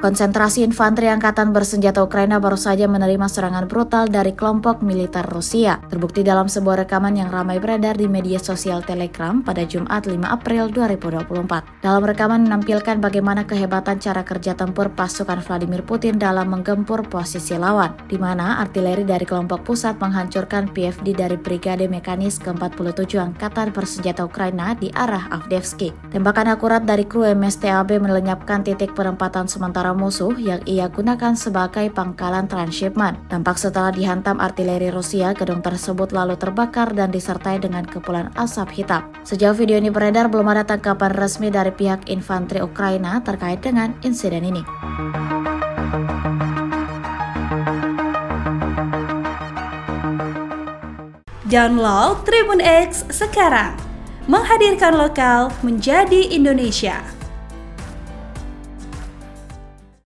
Konsentrasi infanteri Angkatan Bersenjata Ukraina baru saja menerima serangan brutal dari kelompok militer Rusia. Terbukti dalam sebuah rekaman yang ramai beredar di media sosial Telegram pada Jumat 5 April 2024. Dalam rekaman menampilkan bagaimana kehebatan cara kerja tempur pasukan Vladimir Putin dalam menggempur posisi lawan, di mana artileri dari kelompok pusat menghancurkan PFD dari Brigade Mekanis ke-47 Angkatan Bersenjata Ukraina di arah Avdiivka. Tembakan akurat dari kru MSTAB melenyapkan titik penempatan sementara musuh yang ia gunakan sebagai pangkalan transshipment. Tampak setelah dihantam artileri Rusia, gedung tersebut lalu terbakar dan disertai dengan kepulan asap hitam. Sejauh video ini beredar, belum ada tanggapan resmi dari pihak infanteri Ukraina terkait dengan insiden ini. Download Tribun X sekarang, menghadirkan lokal menjadi Indonesia.